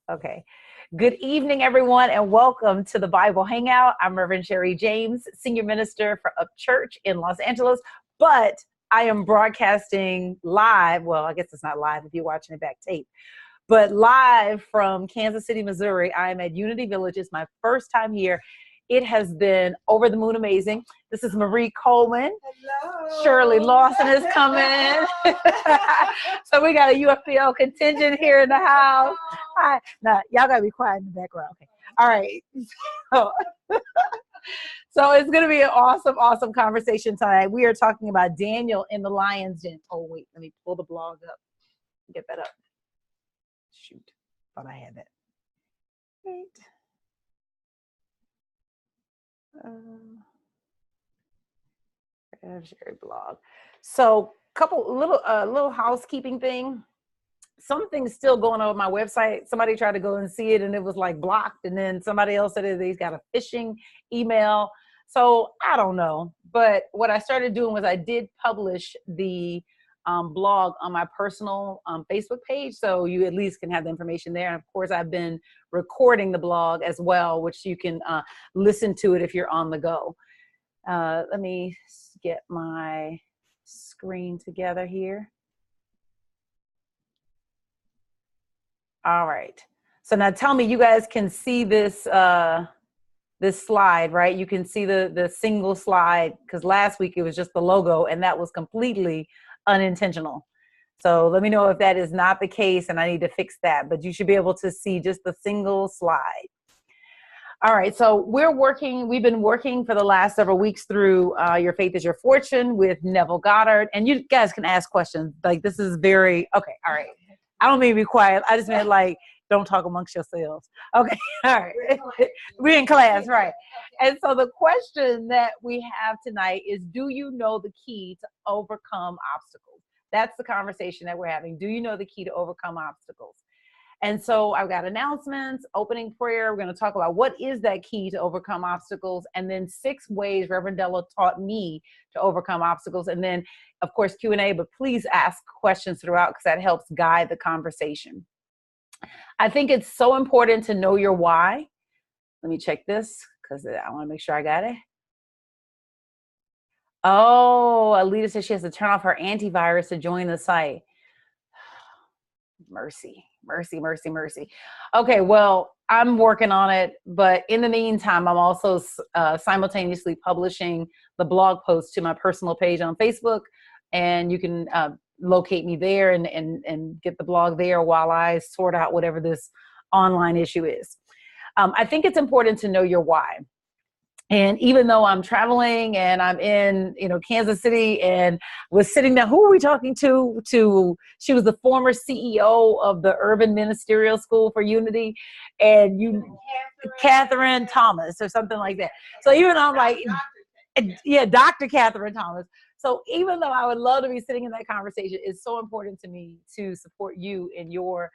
Okay. Good evening, everyone, and welcome to the Bible Hangout. I'm Reverend Sherry James, Senior Minister for Up Church in Los Angeles, but I am broadcasting live. Well, I guess it's not live if you're watching it back tape, but live from Kansas City, Missouri. I am at Unity Village. It's my first time here. It has been over the moon amazing. This is Marie Coleman. Hello. Shirley Lawson is coming. So we got a UFPL contingent here in the house. Hi. Now, y'all got to be quiet in the background. Okay. All right. So it's going to be an awesome conversation tonight. We are talking about Daniel in the lion's den. Oh, wait. Let me pull the blog up. Get that up. Shoot. Thought I had that. Wait. Sherry blog. So little housekeeping thing. Something's still going on with my website. Somebody tried to go and see it and it was like blocked, and then somebody else said they've got a phishing email. So I don't know, but what I started doing was I did publish the blog on my personal Facebook page, so you at least can have the information there. And of course, I've been recording the blog as well, which you can listen to it if you're on the go. Let me get my screen together here. All right. So now tell me, you guys can see this this slide, right? You can see the single slide, because last week it was just the logo and that was completely unintentional. So let me know if that is not the case and I need to fix that, but you should be able to see just the single slide. All right, so we've been working for the last several weeks through Your Faith is Your Fortune with Neville Goddard, and you guys can ask questions. Like, this is very, okay, all right. I don't mean to be quiet. I just meant like, don't talk amongst yourselves. Okay, all right. We're in class, right. And so the question that we have tonight is, do you know the key to overcome obstacles? That's the conversation that we're having. Do you know the key to overcome obstacles? And so I've got announcements, opening prayer. We're going to talk about what is that key to overcome obstacles, and then 6 ways Reverend Della taught me to overcome obstacles. And then, of course, Q&A, but please ask questions throughout because that helps guide the conversation. I think it's so important to know your why. Let me check this because I want to make sure I got it. Oh, Alita says she has to turn off her antivirus to join the site. Mercy. Okay, well, I'm working on it, but in the meantime, I'm also simultaneously publishing the blog post to my personal page on Facebook, and you can locate me there and get the blog there while I sort out whatever this online issue is. I think it's important to know your why. And even though I'm traveling and I'm in, Kansas City, and was sitting there, who are we talking to? She was the former CEO of the Urban Ministerial School for Unity, and Catherine Thomas or something like that. So even though I'm like, yeah, Dr. Catherine Thomas. So even though I would love to be sitting in that conversation, it's so important to me to support you in your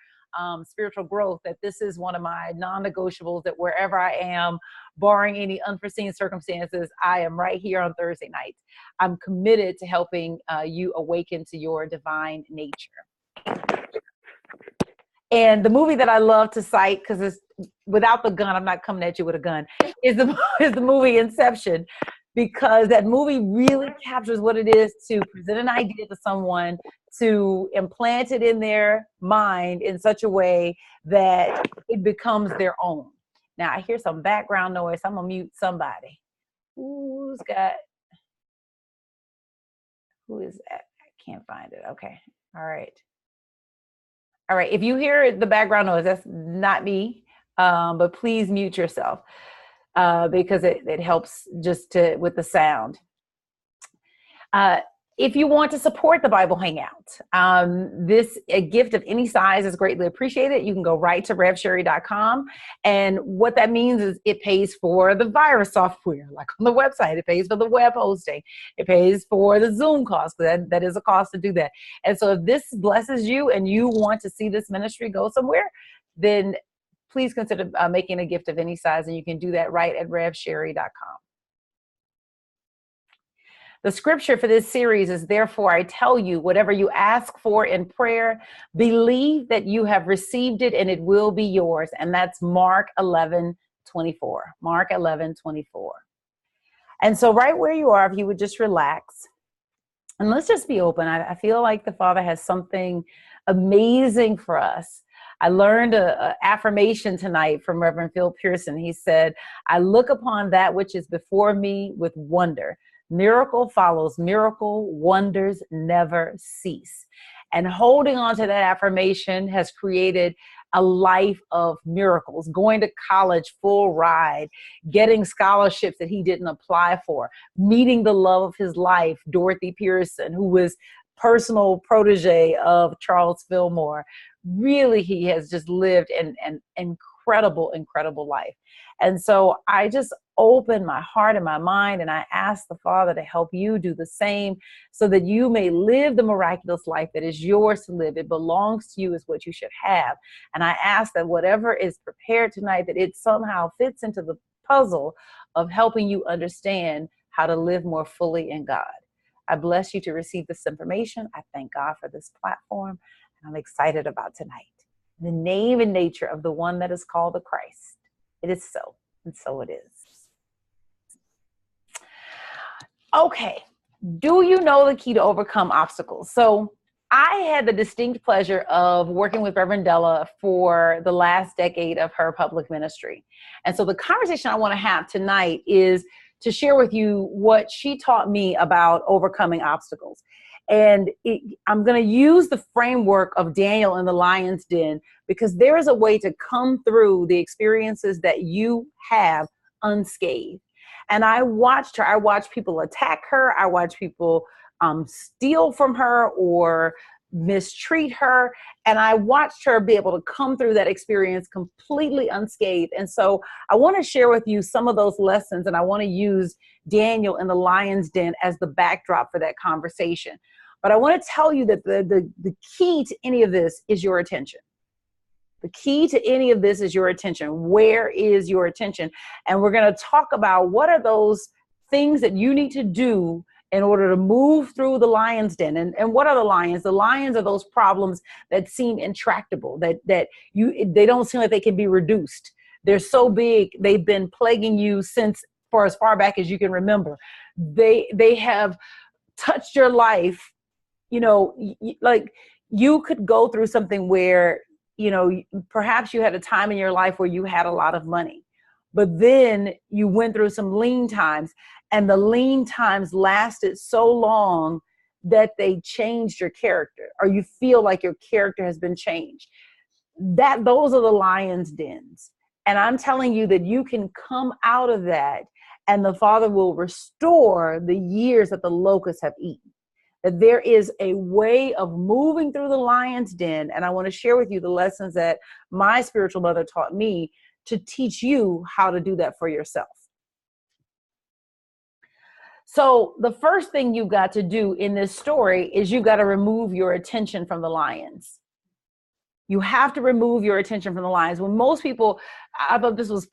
spiritual growth, that this is one of my non-negotiables, that wherever I am, barring any unforeseen circumstances, I am right here on Thursday nights. I'm committed to helping you awaken to your divine nature. And the movie that I love to cite, because it's without the gun, I'm not coming at you with a gun, is the movie Inception, because that movie really captures what it is to present an idea to someone, to implant it in their mind in such a way that it becomes their own. Now, I hear some background noise. I'm going to mute somebody. Who is that? I can't find it. Okay. All right. If you hear the background noise, that's not me, but please mute yourself because it helps just with the sound. If you want to support the Bible Hangout, a gift of any size is greatly appreciated. You can go right to revsherry.com. And what that means is it pays for the virus software, like on the website. It pays for the web hosting. It pays for the Zoom cost. That is a cost to do that. And so if this blesses you and you want to see this ministry go somewhere, then please consider making a gift of any size. And you can do that right at revsherry.com. The scripture for this series is, therefore, I tell you, whatever you ask for in prayer, believe that you have received it and it will be yours. And that's Mark 11:24. Mark 11:24. And so right where you are, if you would just relax and let's just be open. I feel like the Father has something amazing for us. I learned an affirmation tonight from Reverend Phil Pearson. He said, I look upon that which is before me with wonder. Miracle follows miracle, wonders never cease. And holding on to that affirmation has created a life of miracles, going to college full ride, getting scholarships that he didn't apply for, meeting the love of his life, Dorothy Pearson, who was personal protege of Charles Fillmore. Really, he has just lived an incredible life. And so I just open my heart and my mind and I ask the Father to help you do the same so that you may live the miraculous life that is yours to live. It belongs to you, is what you should have. And I ask that whatever is prepared tonight, that it somehow fits into the puzzle of helping you understand how to live more fully in God. I bless you to receive this information. I thank God for this platform. And I'm excited about tonight. In the name and nature of the one that is called the Christ. It is so, and so it is. Okay, do you know the key to overcome obstacles? So I had the distinct pleasure of working with Reverend Della for the last decade of her public ministry. And so the conversation I want to have tonight is to share with you what she taught me about overcoming obstacles. And I'm going to use the framework of Daniel in the lion's den, because there is a way to come through the experiences that you have unscathed. And I watched her. I watched people attack her. I watched people steal from her or mistreat her. And I watched her be able to come through that experience completely unscathed. And so I want to share with you some of those lessons. And I want to use Daniel in the lion's den as the backdrop for that conversation. But I want to tell you that the key to any of this is your attention. The key to any of this is your attention. Where is your attention? And we're going to talk about what are those things that you need to do in order to move through the lion's den. And what are the lions? The lions are those problems that seem intractable, that they don't seem like they can be reduced. They're so big, they've been plaguing you since for as far back as you can remember. They have touched your life. You know, like you could go through something where, you know, perhaps you had a time in your life where you had a lot of money, but then you went through some lean times, and the lean times lasted so long that they changed your character, or you feel like your character has been changed. Those are the lion's dens. And I'm telling you that you can come out of that, and the Father will restore the years that the locusts have eaten. That there is a way of moving through the lion's den. And I want to share with you the lessons that my spiritual mother taught me to teach you how to do that for yourself. So the first thing you've got to do in this story is you've got to remove your attention from the lions. You have to remove your attention from the lions. When most people, I thought this was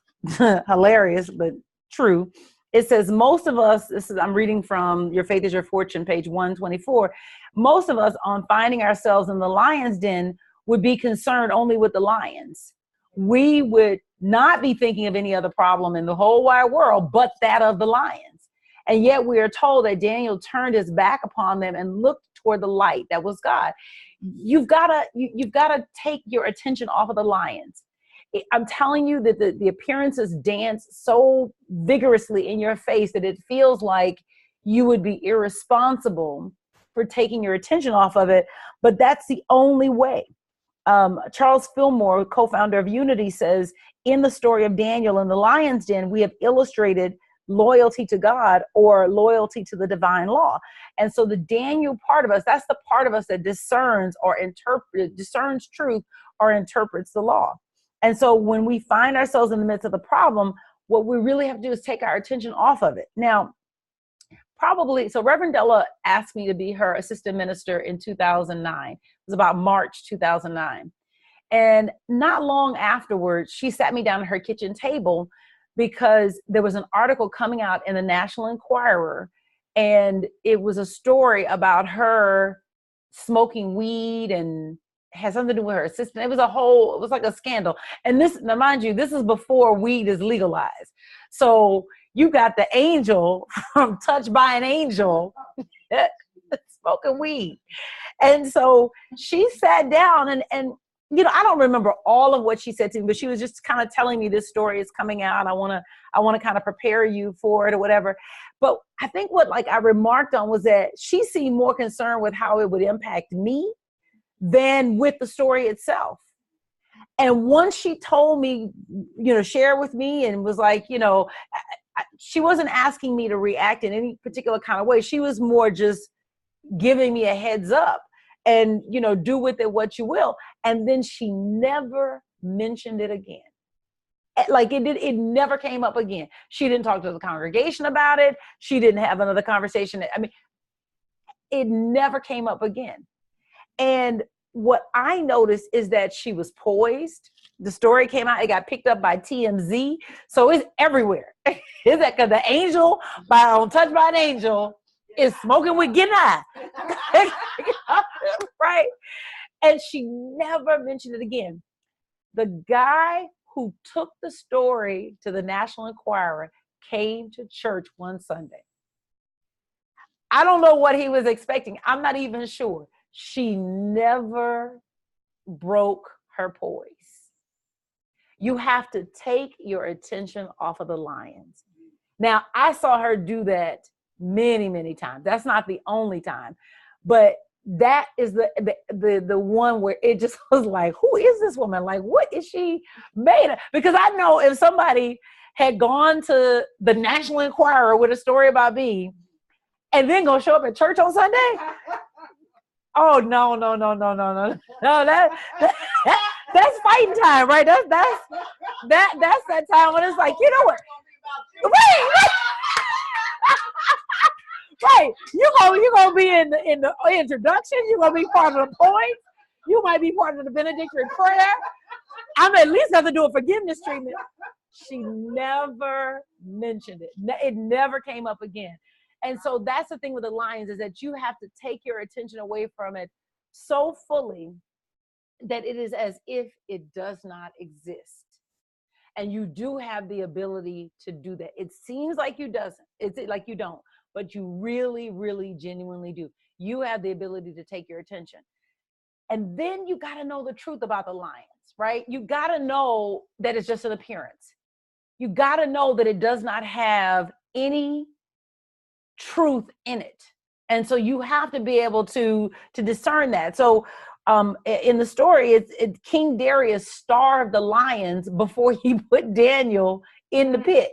hilarious, but true. It says most of us, I'm reading from Your Faith is Your Fortune, page 124. Most of us on finding ourselves in the lion's den would be concerned only with the lions. We would not be thinking of any other problem in the whole wide world but that of the lions. And yet we are told that Daniel turned his back upon them and looked toward the light. That was God. You've got to take your attention off of the lions. I'm telling you that the appearances dance so vigorously in your face that it feels like you would be irresponsible for taking your attention off of it. But that's the only way. Charles Fillmore, co-founder of Unity, says, in the story of Daniel in the lion's den, we have illustrated loyalty to God or loyalty to the divine law. And so the Daniel part of us, that's the part of us that discerns truth or interprets the law. And so when we find ourselves in the midst of the problem, what we really have to do is take our attention off of it. Now, so Reverend Della asked me to be her assistant minister in 2009. It was about March 2009. And not long afterwards, she sat me down at her kitchen table because there was an article coming out in the National Enquirer And it was a story about her smoking weed and had something to do with her assistant. It was like a scandal. And this, now mind you, this is before weed is legalized. So you got the angel from Touched by an Angel smoking weed. And so she sat down and you know, I don't remember all of what she said to me, but she was just kind of telling me this story is coming out. I want to kind of prepare you for it or whatever. But I think what like I remarked on was that she seemed more concerned with how it would impact me than with the story itself. And once she told me, you know, share with me and was like, you know, she wasn't asking me to react in any particular kind of way. She was more just giving me a heads up and, you know, do with it what you will. And then she never mentioned it again. Like it never came up again. She didn't talk to the congregation about it. She didn't have another conversation. I mean, it never came up again. And what I noticed is that she was poised. The story came out, it got picked up by TMZ. So it's everywhere. Is that because the angel Touched by an Angel is smoking with getting high. Right? And she never mentioned it again. The guy who took the story to the National Enquirer came to church one Sunday. I don't know what he was expecting. I'm not even sure. She never broke her poise. You have to take your attention off of the lions. Now, I saw her do that many, many times. That's not the only time, but that is the one where it just was like, who is this woman? Like, what is she made of? Because I know if somebody had gone to the National Enquirer with a story about me and then gonna show up at church on Sunday, oh no, that's fighting time, right? That's that time when it's like, you know what? Wait. Right, you're gonna be in the introduction. You're gonna be part of the point. You might be part of the benedictory prayer. I'm at least have to do a forgiveness treatment. She never mentioned it. It never came up again. And so that's the thing with the lions, is that you have to take your attention away from it so fully that it is as if it does not exist. And you do have the ability to do that. It seems like you doesn't. It's like you don't. But you really, really genuinely do. You have the ability to take your attention. And then you got to know the truth about the lions, right? You got to know that it's just an appearance. You got to know that it does not have any truth in it. And so you have to be able to discern that. So in the story, King Darius starved the lions before he put Daniel in the pit.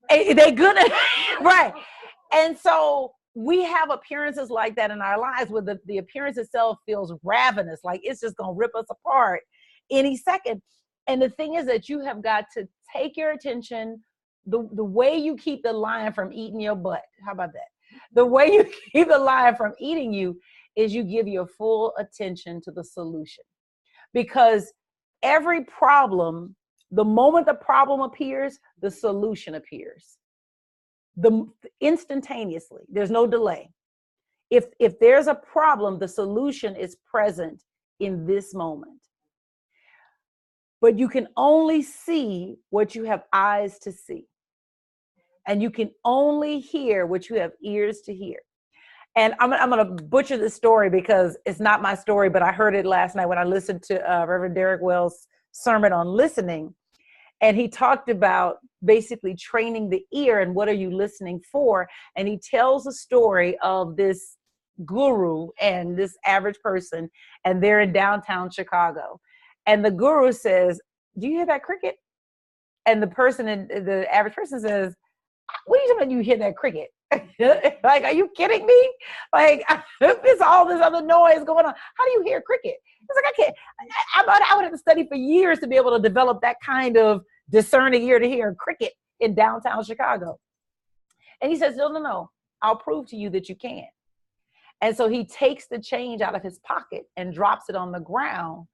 They good, right? And so we have appearances like that in our lives, where the appearance itself feels ravenous, like it's just gonna rip us apart any second. And the thing is that you have got to take your attention. The way you keep the lion from eating your butt, how about that? The way you keep the lion from eating you is you give your full attention to the solution. Because every problem, the moment the problem appears, the solution appears. Instantaneously, there's no delay. If there's a problem, the solution is present in this moment. But you can only see what you have eyes to see. And you can only hear what you have ears to hear. And I'm going to butcher this story because it's not my story, but I heard it last night when I listened to Reverend Derek Wells' sermon on listening. And he talked about basically training the ear and what are you listening for. And he tells a story of this guru and this average person, and they're in downtown Chicago. And the guru says, "Do you hear that cricket?" And the average person says, "What are you talking about? You hear that cricket?" Like, are you kidding me? Like, there's all this other noise going on. How do you hear cricket? It's like, I can't. I would have to study for years to be able to develop that kind of discerning ear to hear cricket in downtown Chicago. And he says, no, I'll prove to you that you can. And so he takes the change out of his pocket and drops it on the ground.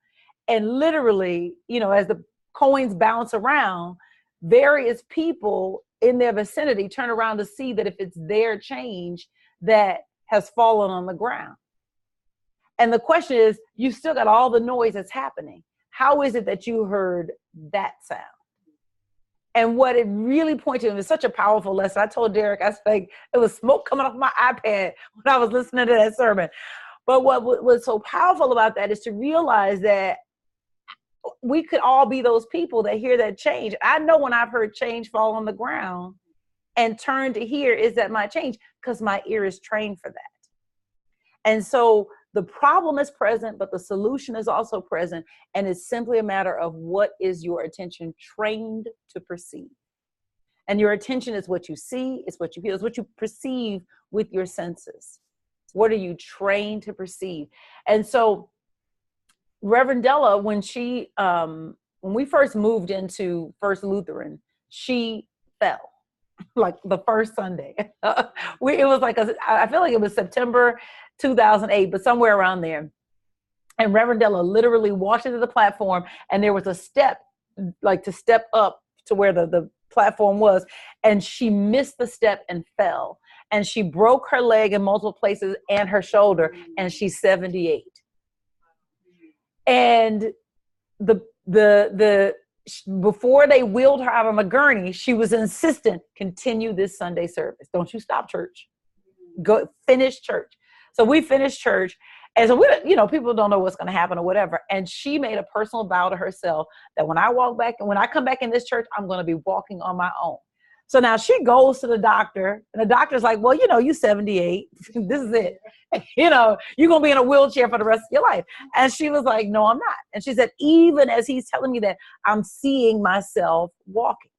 And literally, as the coins bounce around, various people in their vicinity turn around to see that if it's their change that has fallen on the ground. And the question is, you still got all the noise that's happening. How is it that you heard that sound? And what it really pointed to, it was such a powerful lesson. I told Derek, I was like, it was smoke coming off my iPad when I was listening to that sermon. But what was so powerful about that is to realize that we could all be those people that hear that change. I know when I've heard change fall on the ground and turn to hear, is that my change? Because my ear is trained for that. And so the problem is present, but the solution is also present. And it's simply a matter of what is your attention trained to perceive. And your attention is what you see, it's what you hear, it's what you perceive with your senses. What are you trained to perceive? And so Reverend Della, when we first moved into First Lutheran, she fell like the first Sunday. It was like, I feel like it was September 2008, but somewhere around there. And Reverend Della literally walked into the platform, and there was a step, like to step up to where the platform was. And she missed the step and fell. And she broke her leg in multiple places and her shoulder, and she's 78. And before they wheeled her out on a gurney, she was insistent, continue this Sunday service. Don't you stop church. Go finish church. So we finished church. And so people don't know what's going to happen or whatever. And she made a personal vow to herself that when I come back in this church, I'm going to be walking on my own. So now she goes to the doctor, and the doctor's like, well, you're 78. This is it. You're going to be in a wheelchair for the rest of your life. And she was like, no, I'm not. And she said, even as he's telling me that, I'm seeing myself walking.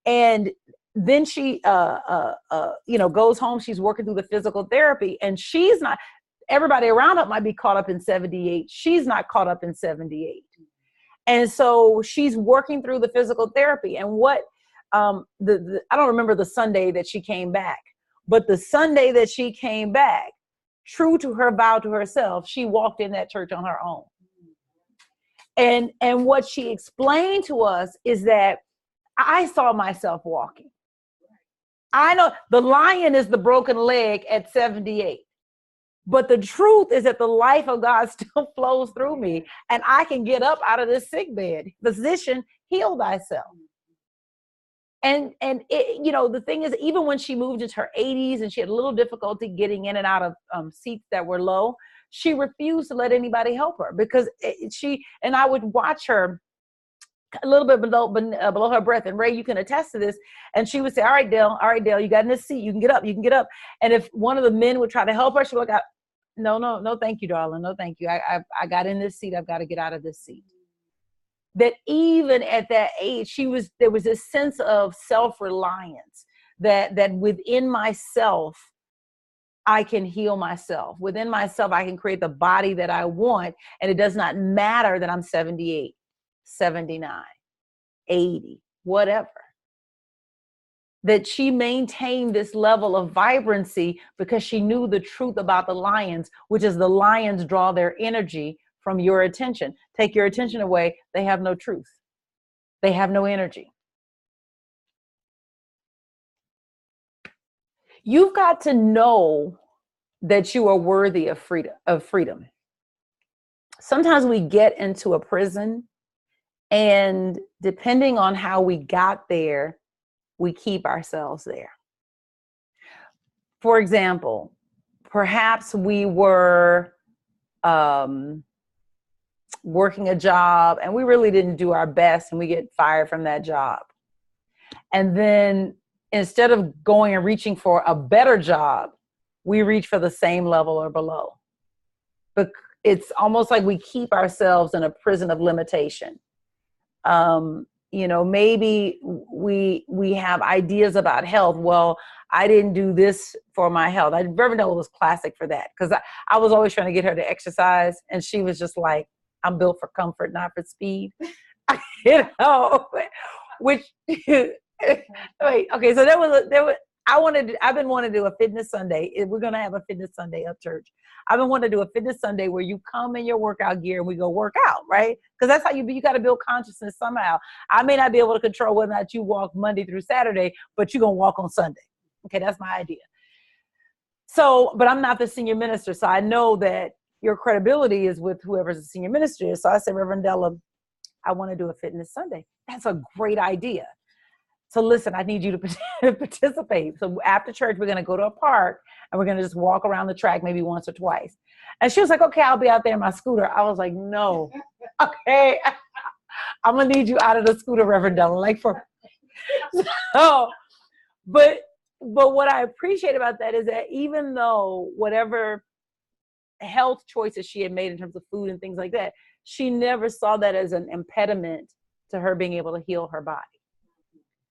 And then she, goes home. She's working through the physical therapy, and she's not, everybody around her might be caught up in 78. She's not caught up in 78. And so she's working through the physical therapy. And what, I don't remember the Sunday that she came back, but the Sunday that she came back, true to her vow to herself, she walked in that church on her own. And what she explained to us is that I saw myself walking. I know the lion is the broken leg at 78. But the truth is that the life of God still flows through me, and I can get up out of this sick bed. Physician, heal thyself. And the thing is, even when she moved into her 80s and she had a little difficulty getting in and out of seats that were low, she refused to let anybody help her, because I would watch her a little bit below her breath. And Ray, you can attest to this. And she would say, all right, Dale, you got in this seat. You can get up. And if one of the men would try to help her, she would go, no, thank you, darling. No, thank you. I got in this seat. I've got to get out of this seat. That even at that age, there was this sense of self-reliance that within myself, I can heal myself. Within myself, I can create the body that I want. And it does not matter that I'm 78, 79, 80, whatever. That she maintained this level of vibrancy because she knew the truth about the lions, which is the lions draw their energy from your attention. Take your attention away, they have no truth. They have no energy. You've got to know that you are worthy of freedom. Sometimes we get into a prison, and depending on how we got there, we keep ourselves there. For example, perhaps we were working a job and we really didn't do our best, and we get fired from that job. And then instead of going and reaching for a better job, we reach for the same level or below. But it's almost like we keep ourselves in a prison of limitation. Maybe we have ideas about health. Well, I didn't do this for my health. Reverend Della was classic for that, because I was always trying to get her to exercise, and she was just like, I'm built for comfort, not for speed. Which wait, okay, so there was I've been wanting to do a fitness Sunday. We're going to have a fitness Sunday up church. I've been wanting to do a fitness Sunday where you come in your workout gear and we go work out, right? Because that's how you got to build consciousness somehow. I may not be able to control whether or not you walk Monday through Saturday, but you're going to walk on Sunday. Okay, that's my idea. So, but I'm not the senior minister, so I know that your credibility is with whoever's the senior minister is. So I said, Reverend Della, I want to do a fitness Sunday. That's a great idea. So listen, I need you to participate. So after church, we're going to go to a park and we're going to just walk around the track maybe once or twice. And she was like, okay, I'll be out there in my scooter. I was like, no, okay, I'm going to need you out of the scooter, Reverend Della. Like for, so, but what I appreciate about that is that even though whatever health choices she had made in terms of food and things like that, she never saw that as an impediment to her being able to heal her body.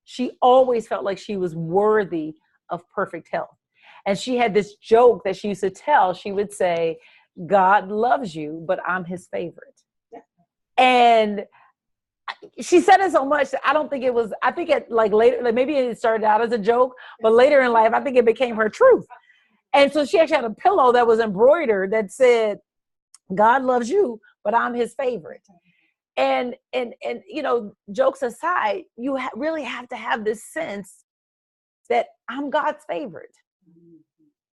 She always felt like she was worthy of perfect health. And she had this joke that she used to tell. She would say, God loves you, but I'm his favorite. And she said it so much that I don't think it was, I think it like later, like maybe it started out as a joke, but later in life, I think it became her truth. And so she actually had a pillow that was embroidered that said, God loves you, but I'm his favorite. And you know, jokes aside, you really have to have this sense that I'm God's favorite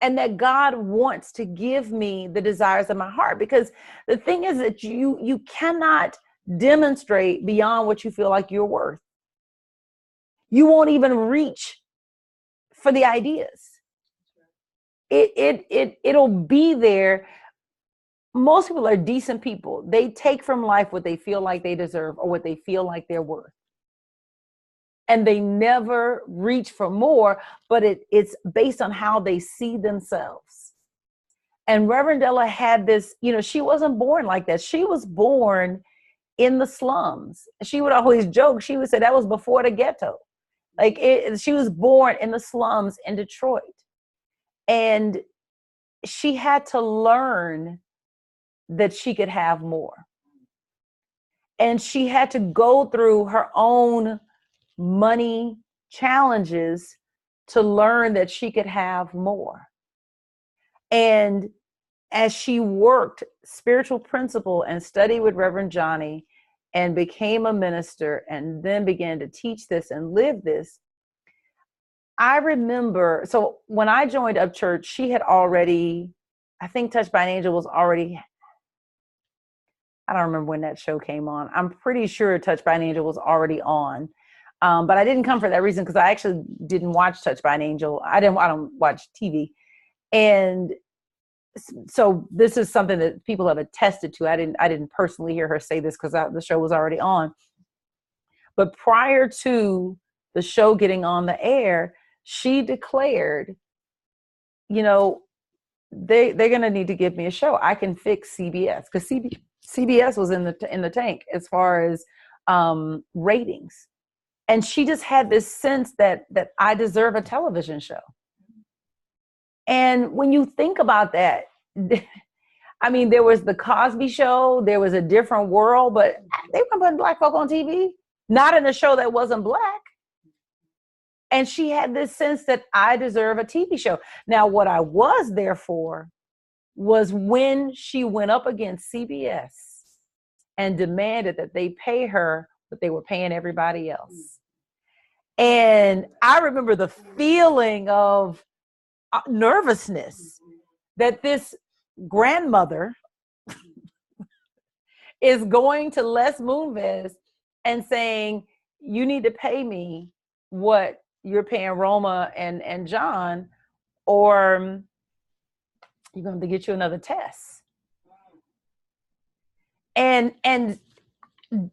and that God wants to give me the desires of my heart. Because the thing is that you cannot demonstrate beyond what you feel like you're worth. You won't even reach for the ideas. It'll be there. Most people are decent people. They take from life what they feel like they deserve or what they feel like they're worth. And they never reach for more, but it's based on how they see themselves. And Reverend Della had this, you know, she wasn't born like that. She was born in the slums. She would always joke. She would say that was before the ghetto. Like she was born in the slums in Detroit. And she had to learn that she could have more. And she had to go through her own money challenges to learn that she could have more. And as she worked spiritual principle and studied with Reverend Johnny and became a minister and then began to teach this and live this, I remember, so when I joined Up Church, she had already, I think Touched by an Angel was already, I don't remember when that show came on. I'm pretty sure Touched by an Angel was already on. But I didn't come for that reason because I actually didn't watch Touched by an Angel. I don't watch TV. And so this is something that people have attested to. I didn't personally hear her say this because the show was already on. But prior to the show getting on the air, she declared, you know, they're going to need to give me a show. I can fix CBS because CBS was in the tank as far as ratings. And she just had this sense that I deserve a television show. And when you think about that, I mean, there was the Cosby Show, there was A Different World, but they weren't putting black folk on TV, not in a show that wasn't black. And she had this sense that I deserve a TV show. Now, what I was there for was when she went up against CBS and demanded that they pay her what they were paying everybody else. And I remember the feeling of nervousness that this grandmother is going to Les Moonves and saying, you need to pay me what you're paying Roma and John, or you're going to get you another test. And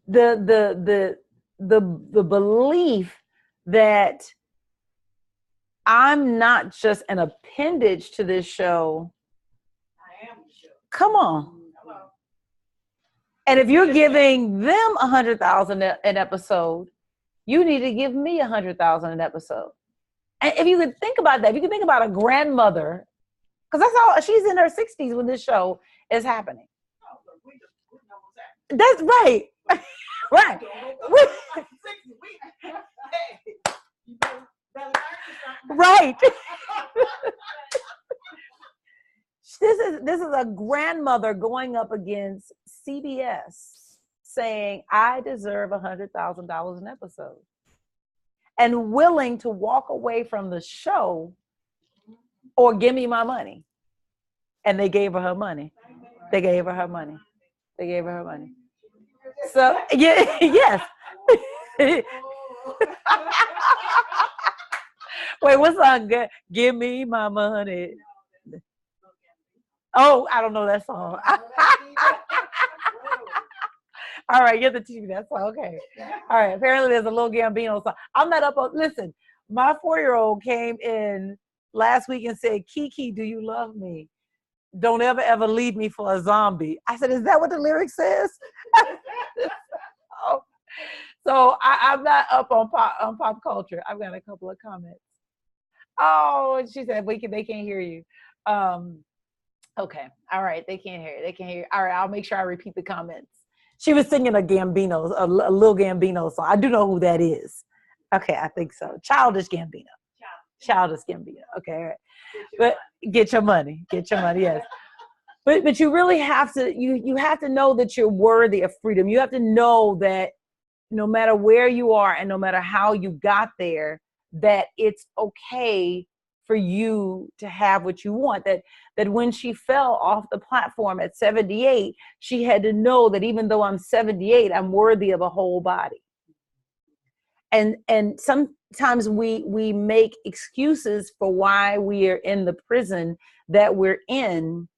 the belief that I'm not just an appendage to this show. I am the show. Come on. Hello. And if you're giving them $100,000 an episode, you need to give me $100,000 an episode. And if you could think about that, if you could think about a grandmother, because that's all, she's in her 60s when this show is happening. That's right. Right. Right. This is a grandmother going up against CBS saying, I deserve $100,000 an episode, and willing to walk away from the show or give me my money. And they gave her her money. They gave her her money. They gave her her money. So, yeah, yes. Wait, what's song? Give me my money. Oh, I don't know that song. All right, you have to teach me that song. Okay. All right. Apparently, there's a little Gambino song. I'm not up on. Listen, my 4-year-old came in last week and said, Kiki, do you love me? Don't ever leave me for a zombie. I said, is that what the lyric says? So I'm not up on pop culture. I've got a couple of comments. Oh, and she said, they can't hear you. Okay. All right. They can't hear you. They can't hear you. All right. I'll make sure I repeat the comments. She was singing a little Gambino song. I do know who that is. Okay. I think so. Childish Gambino. Childish Gambino. Okay. All right. But get your money. Get your money. Yes. But you really have to, you have to know that you're worthy of freedom. You have to know that no matter where you are and no matter how you got there, that it's okay for you to have what you want. That when she fell off the platform at 78, she had to know that even though I'm 78, I'm worthy of a whole body. And sometimes we make excuses for why we are in the prison that we're in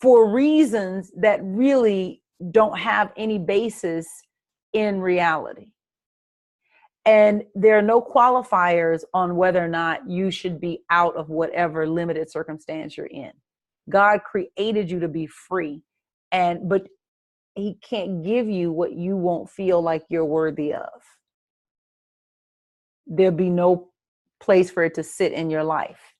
for reasons that really don't have any basis in reality. And there are no qualifiers on whether or not you should be out of whatever limited circumstance you're in. God created you to be free, but he can't give you what you won't feel like you're worthy of. There'll be no place for it to sit in your life.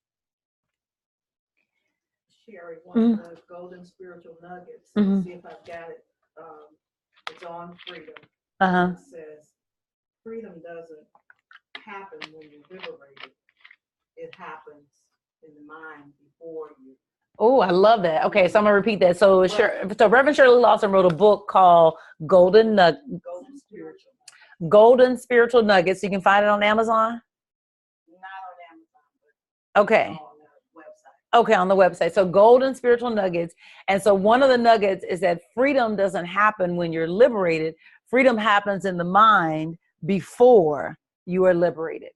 Sherry, one of the golden spiritual nuggets, see if I've got it. It's on freedom. It says, freedom doesn't happen when you're liberated. It happens in the mind before you. Oh, I love that. Okay, so I'm gonna repeat that. So Reverend Shirley Lawson wrote a book called Golden Spiritual Nuggets. You can find it on Amazon. Not on Amazon, but okay. On the website. Okay, on the website. So Golden Spiritual Nuggets. And so one of the nuggets is that freedom doesn't happen when you're liberated. Freedom happens in the mind before you are liberated.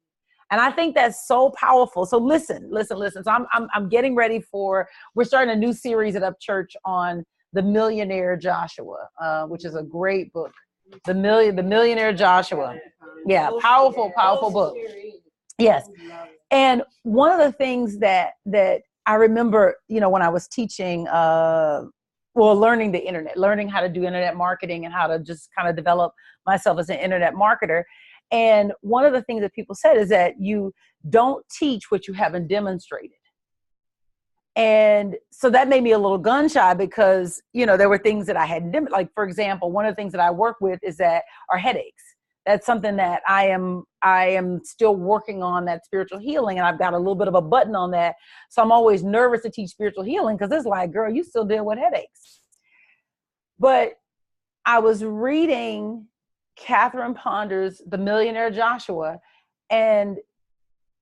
And I think that's so powerful. So listen. So I'm getting ready we're starting a new series at Up Church on the Millionaire Joshua, which is a great book. The Millionaire Joshua. Yeah, powerful book. Yes. And one of the things that I remember, when I was teaching, learning the internet, learning how to do internet marketing and how to just kind of develop myself as an internet marketer. And one of the things that people said is that you don't teach what you haven't demonstrated. And so that made me a little gun shy because, there were things that I hadn't, like, for example, one of the things that I work with are headaches. That's something that I am still working on, that spiritual healing. And I've got a little bit of a button on that. So I'm always nervous to teach spiritual healing because it's like, girl, you still deal with headaches. But I was reading Catherine Ponder's The Millionaire Joshua, and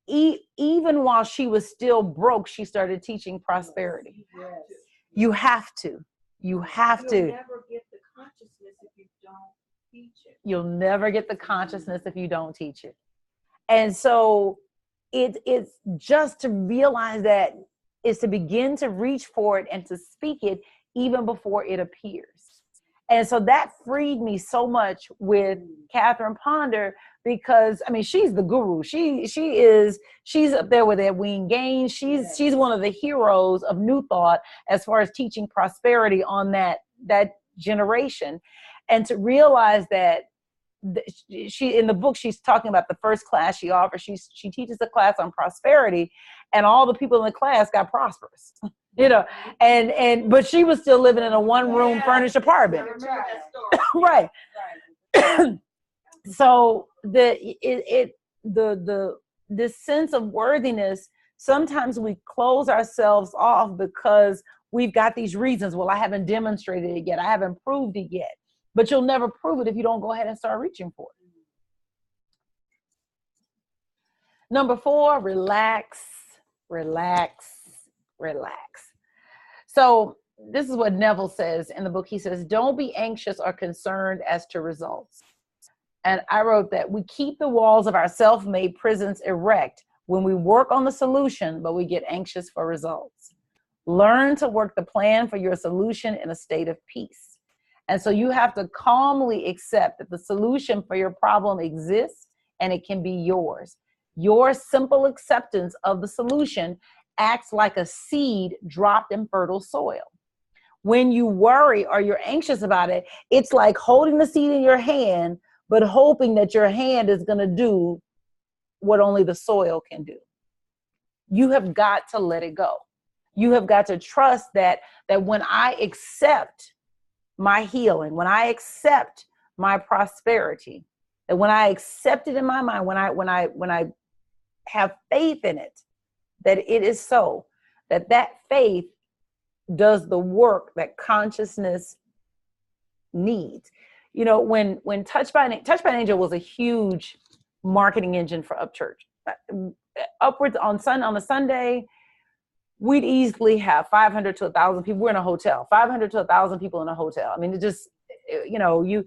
even while she was still broke, she started teaching prosperity. Yes. You have to. You'll never get the consciousness if you don't teach it. You'll never get the consciousness if you don't teach it. And so it's just to realize that is to begin to reach for it and to speak it even before it appears. And so that freed me so much with Catherine Ponder because, she's the guru. She's up there with Edwene Gaines. She's one of the heroes of New Thought as far as teaching prosperity on that generation. And to realize that she, in the book, she's talking about the first class she offers. She teaches a class on prosperity, and all the people in the class got prosperous. But she was still living in a one-room furnished apartment. Right. So the this sense of worthiness, sometimes we close ourselves off because we've got these reasons. Well, I haven't demonstrated it yet. I haven't proved it yet. But you'll never prove it if you don't go ahead and start reaching for it. Number 4, relax, relax, relax. So this is what Neville says in the book. He says, don't be anxious or concerned as to results. And I wrote that we keep the walls of our self-made prisons erect when we work on the solution, but we get anxious for results. Learn to work the plan for your solution in a state of peace. And so you have to calmly accept that the solution for your problem exists and it can be yours. Your simple acceptance of the solution acts like a seed dropped in fertile soil. When you worry or you're anxious about it, it's like holding the seed in your hand, but hoping that your hand is going to do what only the soil can do. You have got to let it go. You have got to trust that when I accept my healing, when I accept my prosperity, that when I accept it in my mind, when I have faith in it, that it is so, that faith does the work that consciousness needs. You know, when Touched by an Angel was a huge marketing engine for Upchurch. Upwards on a Sunday, we'd easily have 500 to 1,000 people. We're in a hotel, 500 to 1,000 people in a hotel. I mean, it just, you know, you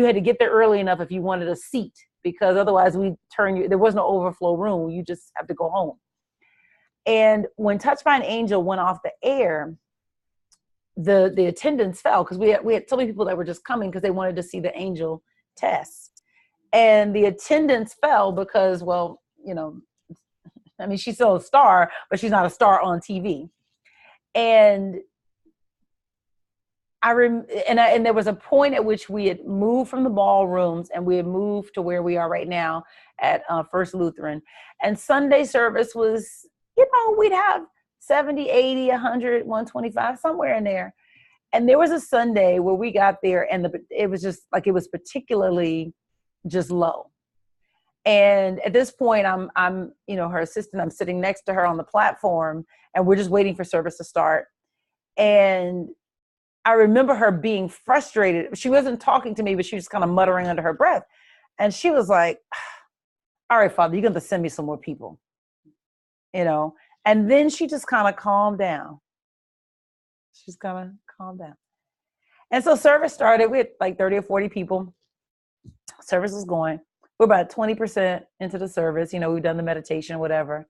had to get there early enough if you wanted a seat, because otherwise there was no overflow room. You just have to go home. And when Touched by an Angel went off the air, the attendance fell because we had so many people that were just coming because they wanted to see the angel test. And the attendance fell because, well, you know, I mean, she's still a star, but she's not a star on TV. And and there was a point at which we had moved from the ballrooms and we had moved to where we are right now at First Lutheran. And Sunday service was, you know, we'd have 70, 80, 100, 125, somewhere in there. And there was a Sunday where we got there and it was just like, it was particularly just low. And at this point, I'm, you know, her assistant, I'm sitting next to her on the platform and we're just waiting for service to start. And I remember her being frustrated. She wasn't talking to me, but she was kind of muttering under her breath. And she was like, all right, Father, you're going to send me some more people, you know? And then she just kind of calmed down. She's kind of calmed down. And so service started with like 30 or 40 people. Service was going. We're about 20% into the service. You know, we've done the meditation, whatever.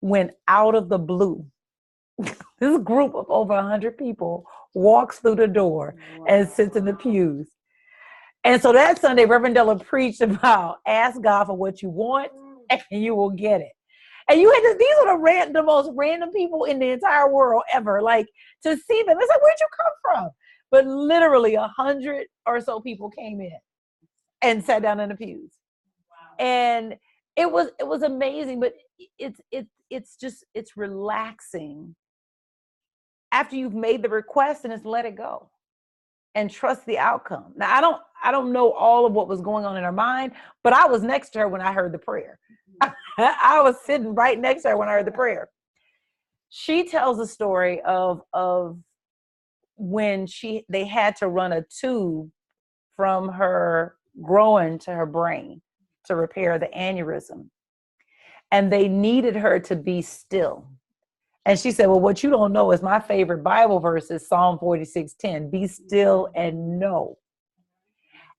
When out of the blue, this group of over 100 people walks through the door and sits in the pews. And so that Sunday, Reverend Della preached about ask God for what you want and you will get it. And you had these are the most random people in the entire world ever. Like, to see them, it's like, where'd you come from? But literally 100 or so people came in and sat down in the pews. Wow. And it was amazing, but it's relaxing after you've made the request and it's let it go and trust the outcome. Now, I don't know all of what was going on in her mind, but I was next to her when I heard the prayer. I was sitting right next to her when I heard the prayer. She tells a story of when they had to run a tube from her groin to her brain to repair the aneurysm. And they needed her to be still. And she said, well, what you don't know is my favorite Bible verse is Psalm 46:10, be still and know.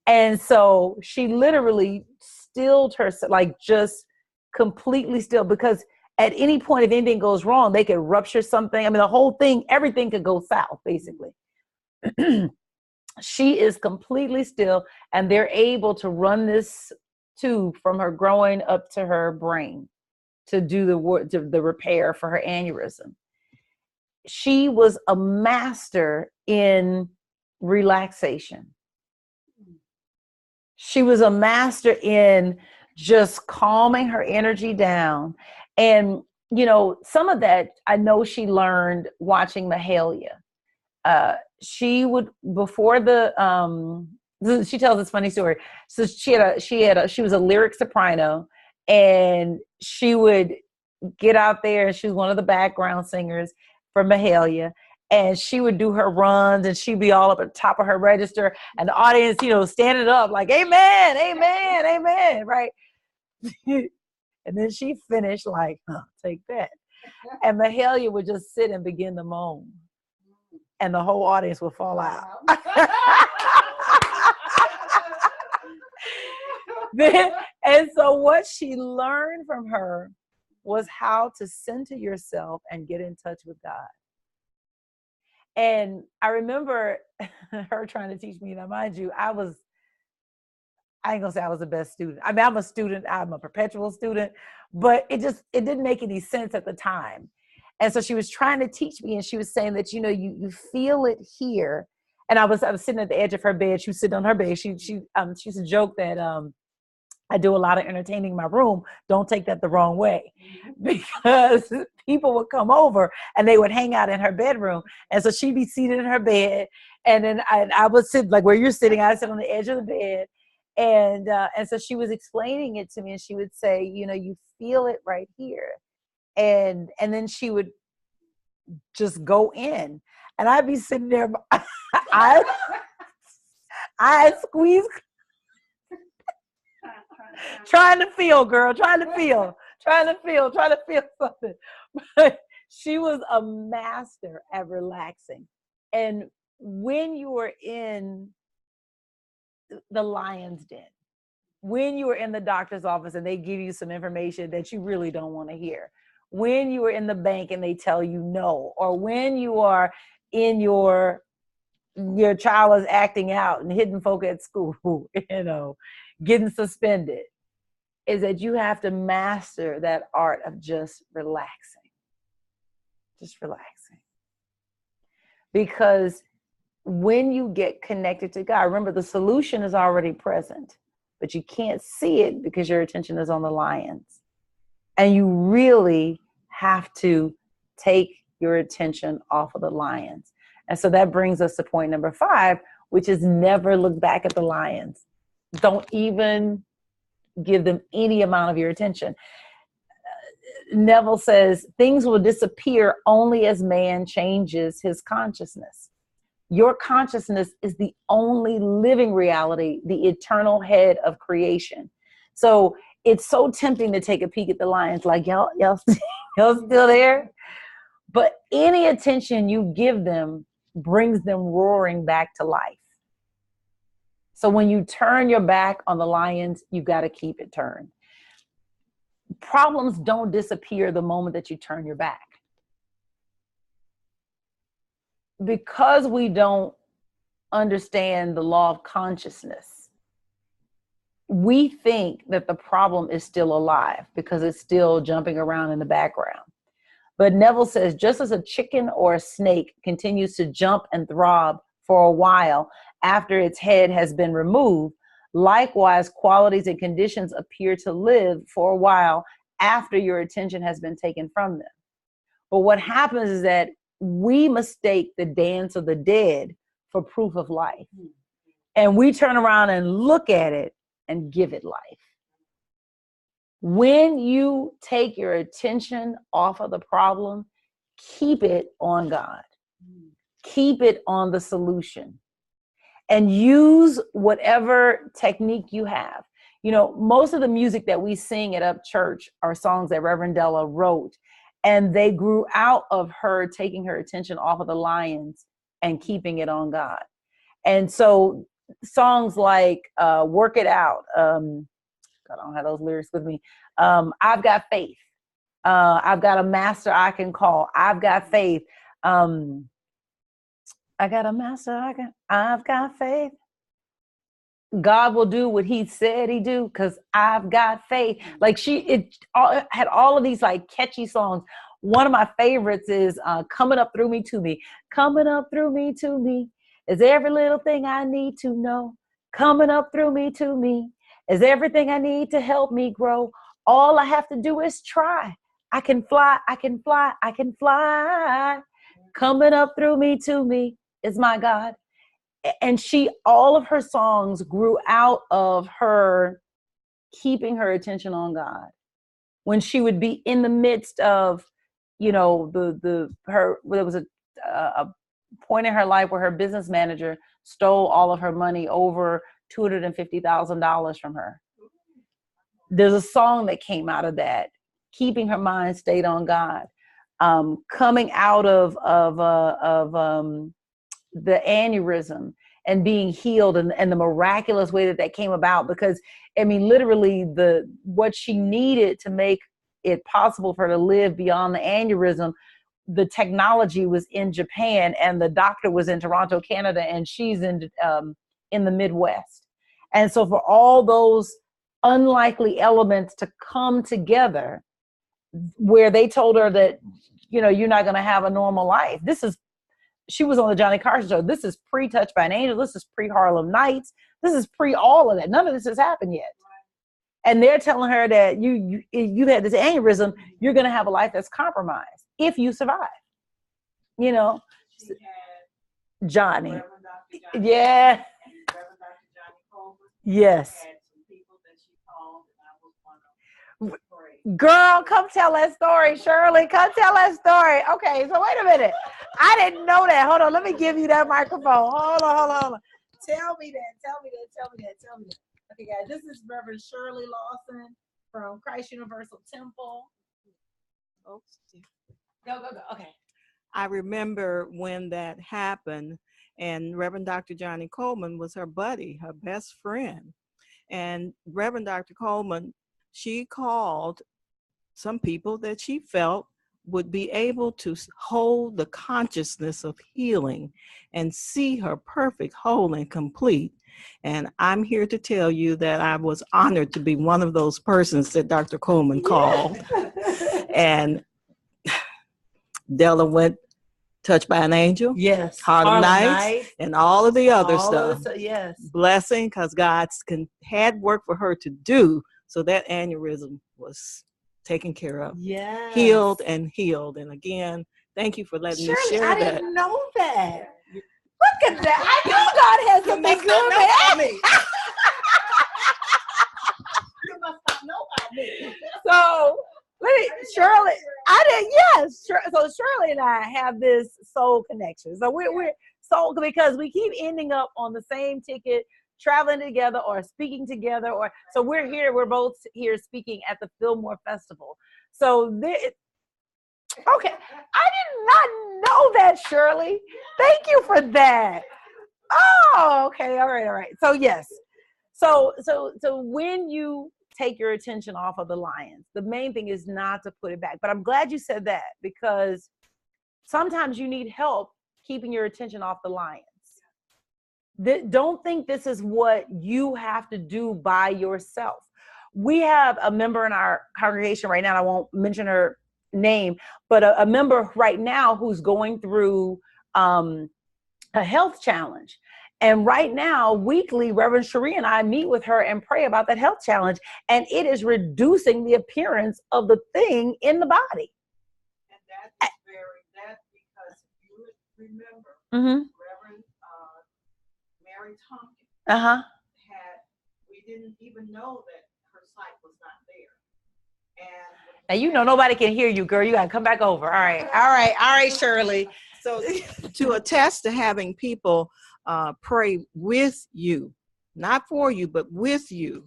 And so she literally stilled herself, like just completely still, because at any point, if anything goes wrong, they could rupture something. I mean, the whole thing, everything could go south, basically. She is completely still, and they're able to run this tube from her groin up to her brain to do the repair for her aneurysm. She was a master in relaxation. She was a master in just calming her energy down. And, you know, some of that I know she learned watching Mahalia. She would, before she tells this funny story. So she was a lyric soprano, And she would get out there, and she was one of the background singers for Mahalia. And she would do her runs, and she'd be all up at the top of her register, and the audience, standing up like, amen, amen, amen, right? And then she finished like, take that. And Mahalia would just sit and begin to moan, and the whole audience would fall out. And so what she learned from her was how to center yourself and get in touch with God. And I remember her trying to teach me. Now, mind you, I ain't gonna say I was the best student. I mean, I'm a student, I'm a perpetual student, but it didn't make any sense at the time. And so she was trying to teach me, and she was saying that, you feel it here. And I was sitting at the edge of her bed. She was sitting on her bed. She used to joke that I do a lot of entertaining in my room. Don't take that the wrong way, because people would come over and they would hang out in her bedroom. And so she'd be seated in her bed, and then I would sit like where you're sitting. I sit on the edge of the bed. And so she was explaining it to me, and she would say, you feel it right here. And then she would just go in, and I'd be sitting there, I squeeze, trying to feel something. But she was a master at relaxing. And when you were in the lion's den, when you were in the doctor's office and they give you some information that you really don't want to hear, when you are in the bank and they tell you no, or when you are in your child is acting out and hitting folk at school, getting suspended, is that you have to master that art of just relaxing. Because when you get connected to God, remember, the solution is already present, but you can't see it because your attention is on the lions. And you really have to take your attention off of the lions. And so that brings us to point number 5, which is never look back at the lions. Don't even give them any amount of your attention. Neville says, things will disappear only as man changes his consciousness. Your consciousness is the only living reality, the eternal head of creation. So it's so tempting to take a peek at the lions, like, y'all still there? But any attention you give them brings them roaring back to life. So when you turn your back on the lions, you got to keep it turned. Problems don't disappear the moment that you turn your back. Because we don't understand the law of consciousness, we think that the problem is still alive because it's still jumping around in the background. But Neville says, just as a chicken or a snake continues to jump and throb for a while after its head has been removed, likewise, qualities and conditions appear to live for a while after your attention has been taken from them. But what happens is that we mistake the dance of the dead for proof of life. And we turn around and look at it and give it life. When you take your attention off of the problem, keep it on God. Keep it on the solution. And use whatever technique you have. Most of the music that we sing at Up Church are songs that Reverend Della wrote. And they grew out of her taking her attention off of the lions and keeping it on God. And so songs like Work It Out. I don't have those lyrics with me. I've got faith. I've got a master I can call. I've got faith. I got a master I've got faith. God will do what he said he do because I've got faith. Like it had all of these like catchy songs. One of my favorites is Coming Up Through Me to Me. Coming up through me to me is every little thing I need to know. Coming up through me to me is everything I need to help me grow. All I have to do is try. I can fly, I can fly, I can fly. Coming up through me to me is my God. And all of her songs grew out of her keeping her attention on God. When she would be in the midst of, there was a point in her life where her business manager stole all of her money, over $250,000 from her. There's a song that came out of that, keeping her mind stayed on God, coming out of the aneurysm and being healed, and the miraculous way that came about, because I mean, literally what she needed to make it possible for her to live beyond the aneurysm, the technology was in Japan and the doctor was in Toronto, Canada, and she's in the Midwest. And so for all those unlikely elements to come together, where they told her that, you're not going to have a normal life. She was on the Johnny Carson show. This is pre-Touched by an Angel. This is pre-Harlem Nights. This is pre all of that. None of this has happened yet. And they're telling her that you had this aneurysm, you're going to have a life that's compromised if you survive. She had Johnny. Reverend Dr. Johnny. Yeah. And Reverend Dr. Johnny Coleman. Yes. Had some people that she called, and I was one of them. Girl, come tell that story, Shirley. Come tell that story. Okay, so wait a minute. I didn't know that. Hold on, let me give you that microphone. Hold on. Tell me that. Okay, guys, this is Reverend Shirley Lawson from Christ Universal Temple. Oops. Go. Okay. I remember when that happened, and Reverend Dr. Johnny Coleman was her buddy, her best friend. And Reverend Dr. Coleman, she called some people that she felt would be able to hold the consciousness of healing and see her perfect, whole, and complete. And I'm here to tell you that I was honored to be one of those persons that Dr. Coleman called. And Della went Touched by an Angel. Yes. Harlem Nights, and all of the other stuff. Yes. Blessing, because God had work for her to do, so that aneurysm was taken care of. Yeah. Healed. And again, thank you for letting me share that. I didn't know that. Look at that. I knew God had something good, man. You must not know about me. So, Shirley, so Shirley and I have this soul connection. So we're soul, because we keep ending up on the same ticket, traveling together or speaking together, so we're both here speaking at the Fillmore Festival. So okay, I did not know that, Shirley. Thank you for that. Oh, okay, all right. So yes, so when you take your attention off of the lions, the main thing is not to put it back. But I'm glad you said that, because sometimes you need help keeping your attention off the lions. Don't think this is what you have to do by yourself. We have a member in our congregation right now, and I won't mention her name, but a member right now who's going through a health challenge. And right now, weekly, Reverend Cherie and I meet with her and pray about that health challenge. And it is reducing the appearance of the thing in the body. And that's because you remember, Reverend Mary Tompkins we didn't even know that her sight was not there. And nobody can hear you, girl. You got to come back over. All right, Shirley. So to attest to having people pray with you, not for you, but with you.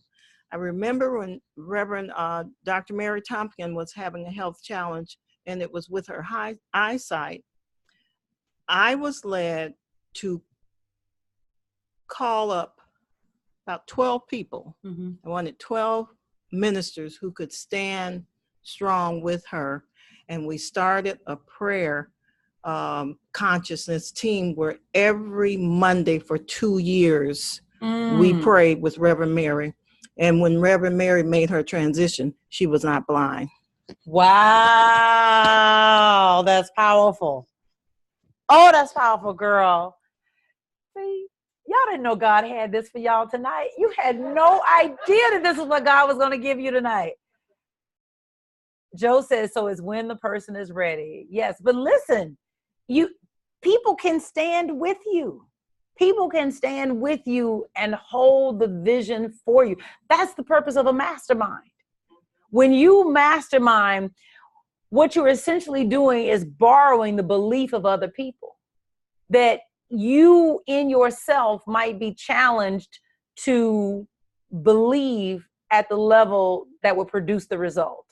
I remember when Reverend Dr. Mary Tompkins was having a health challenge, and it was with her eyesight. I was led to call up about 12 people. I wanted 12 ministers who could stand strong with her. And we started a prayer consciousness team where every Monday for 2 years, we prayed with Reverend Mary. And when Reverend Mary made her transition, she was not blind. Wow, that's powerful. Oh, that's powerful, girl. See, y'all didn't know God had this for y'all tonight. You had no idea that this is what God was going to give you tonight. Joe says, so it's when the person is ready. Yes, but listen, people can stand with you. People can stand with you and hold the vision for you. That's the purpose of a mastermind. When you mastermind, what you're essentially doing is borrowing the belief of other people, that you in yourself might be challenged to believe at the level that will produce the result.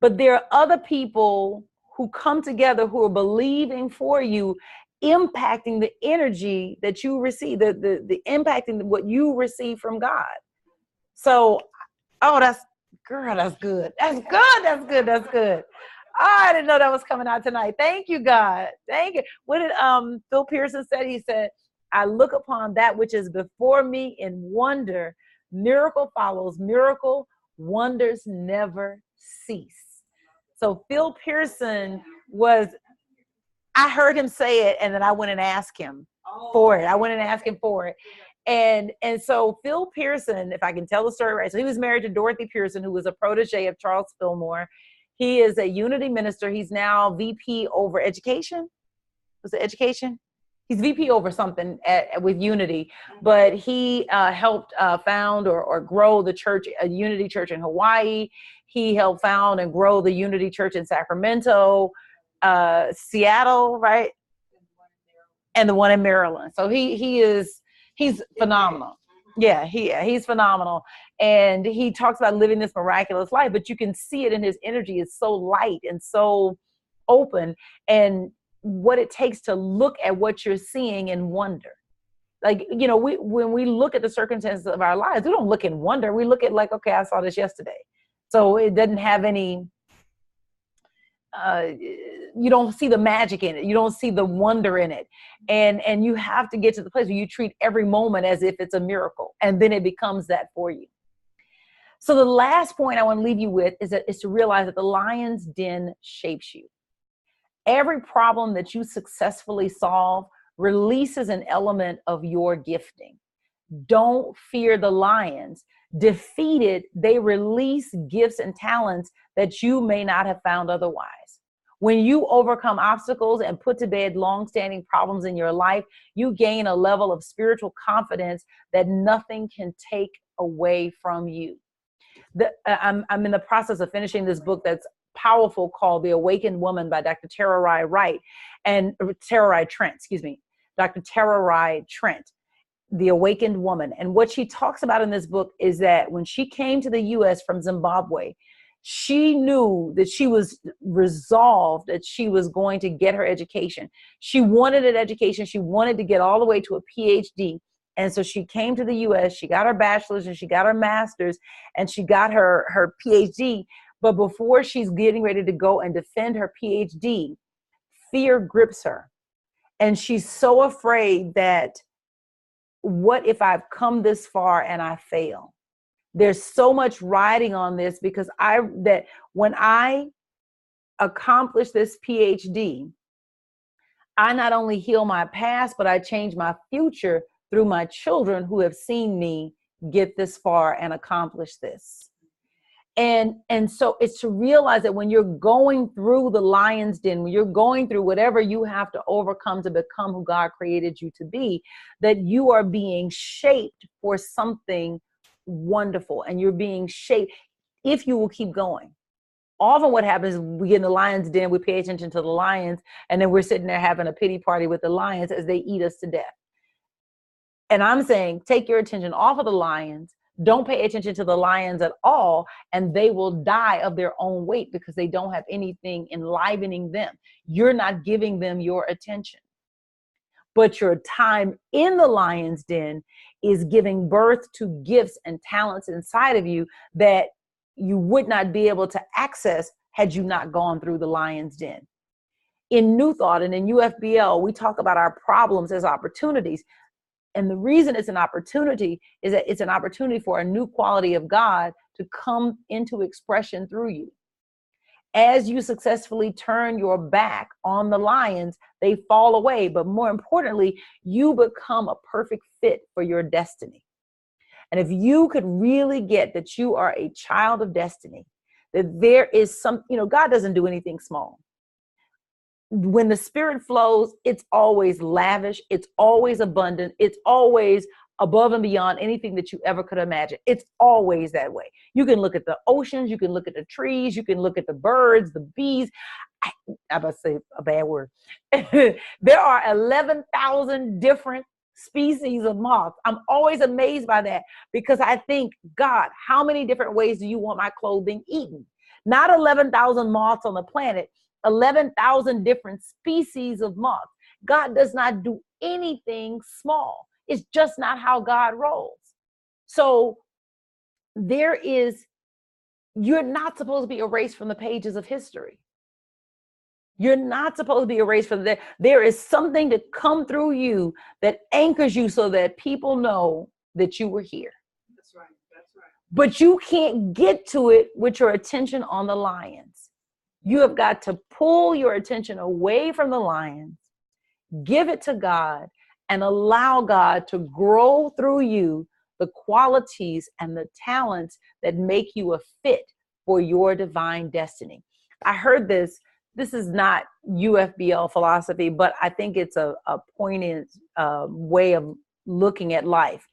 But there are other people who come together who are believing for you, impacting the energy that you receive, the impacting what you receive from God. So, oh, that's good. That's good. That's good. That's good. That's good. Oh, I didn't know that was coming out tonight. Thank you, God. Thank you. What did Phil Pearson said? He said, I look upon that which is before me in wonder. Miracle follows miracle. Wonders never cease. So Phil Pearson I heard him say it, and then I went and asked him for it. I went and asked him for it. And so Phil Pearson, if I can tell the story right, so he was married to Dorothy Pearson, who was a protege of Charles Fillmore. He is a unity minister. He's now VP over education. Was it education? He's VP over something with Unity, but he helped found or grow the church, a Unity Church in Hawaii. He helped found and grow the Unity Church in Sacramento, Seattle, right? And the one in Maryland. So he's phenomenal. Yeah, he's phenomenal. And he talks about living this miraculous life, but you can see it in his energy. It's so light and so open, and what it takes to look at what you're seeing and wonder. Like, when we look at the circumstances of our lives, we don't look and wonder. We look at like, okay, I saw this yesterday. So it doesn't have any, you don't see the magic in it. You don't see the wonder in it. And you have to get to the place where you treat every moment as if it's a miracle. And then it becomes that for you. So the last point I want to leave you with is to realize that the lion's den shapes you. Every problem that you successfully solve releases an element of your gifting. Don't fear the lions. Defeated, they release gifts and talents that you may not have found otherwise. When you overcome obstacles and put to bed long-standing problems in your life, you gain a level of spiritual confidence that nothing can take away from you. I'm in the process of finishing this book that's powerful called The Awakened Woman by Dr. Tara Rai Trent, Dr. Tara Rai Trent, The Awakened Woman. And what she talks about in this book is that when she came to the U.S. from Zimbabwe, she knew that she was resolved that she was going to get her education. She wanted an education. She wanted to get all the way to a PhD. And so she came to the U.S., she got her bachelor's and she got her master's and she got her PhD. But before she's getting ready to go and defend her PhD, fear grips her. And she's so afraid that, what if I've come this far and I fail? There's so much riding on this because that when I accomplish this PhD, I not only heal my past, but I change my future through my children who have seen me get this far and accomplish this. And so it's to realize that when you're going through the lion's den, when you're going through whatever you have to overcome to become who God created you to be, that you are being shaped for something wonderful, and you're being shaped if you will keep going. Often what happens is we get in the lion's den, we pay attention to the lions, and then we're sitting there having a pity party with the lions as they eat us to death. And I'm saying, take your attention off of the lions. Don't pay attention to the lions at all, and they will die of their own weight because they don't have anything enlivening them. You're not giving them your attention. But your time in the lion's den is giving birth to gifts and talents inside of you that you would not be able to access had you not gone through the lion's den. In New Thought and in UFBL, we talk about our problems as opportunities. And the reason it's an opportunity is that it's an opportunity for a new quality of God to come into expression through you. As you successfully turn your back on the lions, they fall away. But more importantly, you become a perfect fit for your destiny. And if you could really get that you are a child of destiny, that there is some, God doesn't do anything small. when the Spirit flows, it's always lavish. It's always abundant. It's always above and beyond anything that you ever could imagine. It's always that way. You can look at the oceans. You can look at the trees. You can look at the birds, the bees. I'm about to say a bad word. There are 11,000 different species of moths. I'm always amazed by that because I think, God, how many different ways do you want my clothing eaten? Not 11,000 moths on the planet, 11,000 different species of moths. God does not do anything small. It's just not how God rolls. So you're not supposed to be erased from the pages of history. You're not supposed to be erased from there. There is something to come through you that anchors you so that people know that you were here. That's right. That's right. But you can't get to it with your attention on the lions. You have got to pull your attention away from the lions, give it to God, and allow God to grow through you the qualities and the talents that make you a fit for your divine destiny. I heard this. This is not UFBL philosophy, but I think it's a poignant way of looking at life.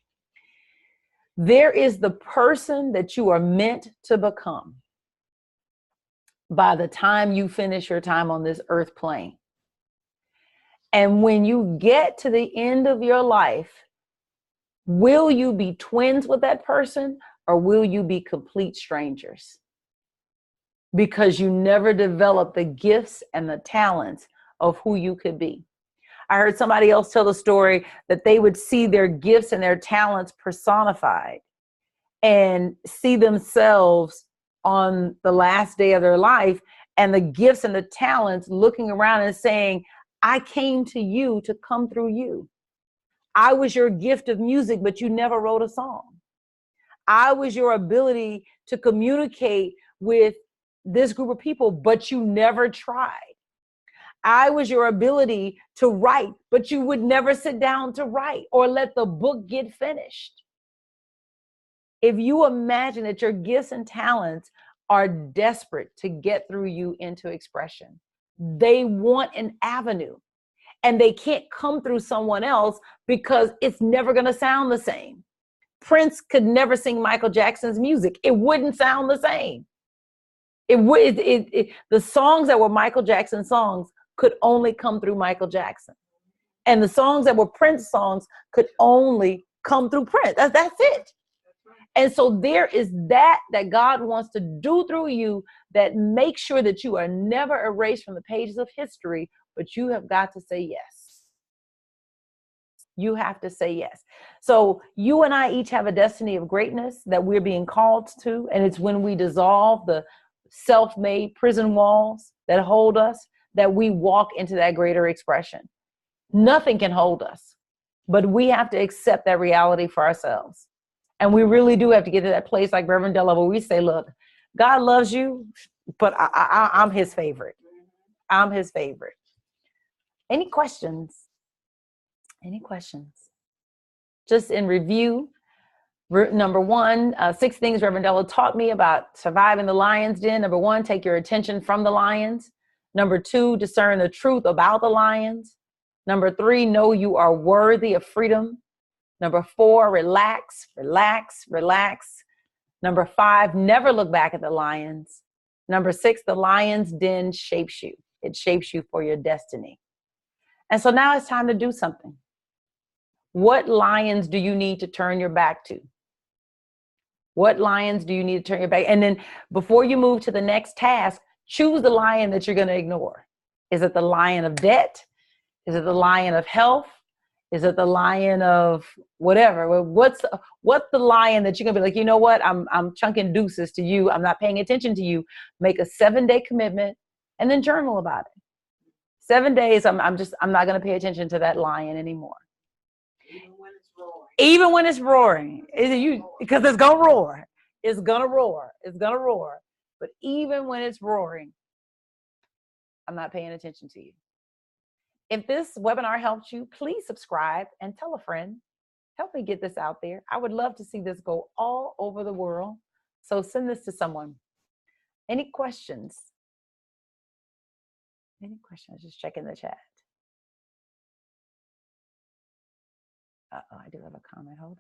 There is the person that you are meant to become by the time you finish your time on this earth plane. And when you get to the end of your life, will you be twins with that person or will you be complete strangers? Because you never developed the gifts and the talents of who you could be. I heard somebody else tell the story that they would see their gifts and their talents personified and see themselves on the last day of their life and the gifts and the talents looking around and saying, I came to you to come through you. I was your gift of music, but you never wrote a song. I was your ability to communicate with this group of people, but you never tried. I was your ability to write, but you would never sit down to write or let the book get finished. If you imagine that your gifts and talents are desperate to get through you into expression, they want an avenue and they can't come through someone else because it's never going to sound the same. Prince could never sing Michael Jackson's music. It wouldn't sound the same. The songs that were Michael Jackson songs could only come through Michael Jackson. And the songs that were Prince songs could only come through Prince. That's it. And so there is that God wants to do through you that makes sure that you are never erased from the pages of history, but you have got to say yes. You have to say yes. So you and I each have a destiny of greatness that we're being called to. And it's when we dissolve the self-made prison walls that hold us, that we walk into that greater expression. Nothing can hold us, but we have to accept that reality for ourselves. And we really do have to get to that place like Reverend Della, where we say, look, God loves you, but I'm his favorite. I'm his favorite. Any questions? Any questions? Just in review, number one, 6 things Reverend Della taught me about surviving the lion's den. Number 1, take your attention from the lions. Number 2, discern the truth about the lions. Number 3, know you are worthy of freedom. Number 4, relax, relax, relax. Number 5, never look back at the lions. Number 6, the lion's den shapes you. It shapes you for your destiny. And so now it's time to do something. What lions do you need to turn your back to? What lions do you need to turn your back? And then before you move to the next task, choose the lion that you're going to ignore. Is it the lion of debt? Is it the lion of health? Is it the lion of whatever? What's the lion that you're going to be like, you know what? I'm chunking deuces to you. I'm not paying attention to you. Make a 7-day commitment and then journal about it. 7 days, I'm not going to pay attention to that lion anymore. Even when it's roaring, because it's going to roar. It's going to roar. It's going to roar. But even when it's roaring, I'm not paying attention to you. If this webinar helped you, please subscribe and tell a friend. Help me get this out there. I would love to see this go all over the world. So send this to someone. Any questions? Any questions? Just checking the chat. Uh-oh, I do have a comment. Hold on.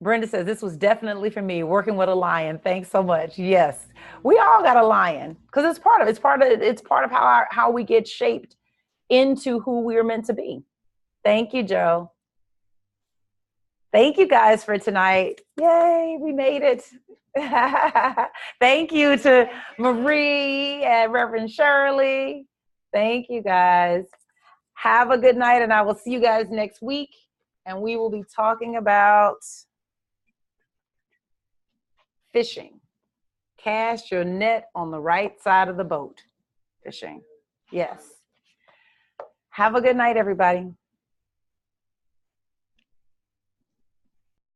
Brenda says, this was definitely for me, working with a lion. Thanks so much. Yes, we all got a lion because it's part of how we get shaped into who we're meant to be. Thank you, Joe. Thank you guys for tonight. Yay, we made it. Thank you to Marie and Reverend Shirley. Thank you guys. Have a good night, and I will see you guys next week. And we will be talking about fishing. Cast your net on the right side of the boat. Fishing. Yes. Have a good night, everybody.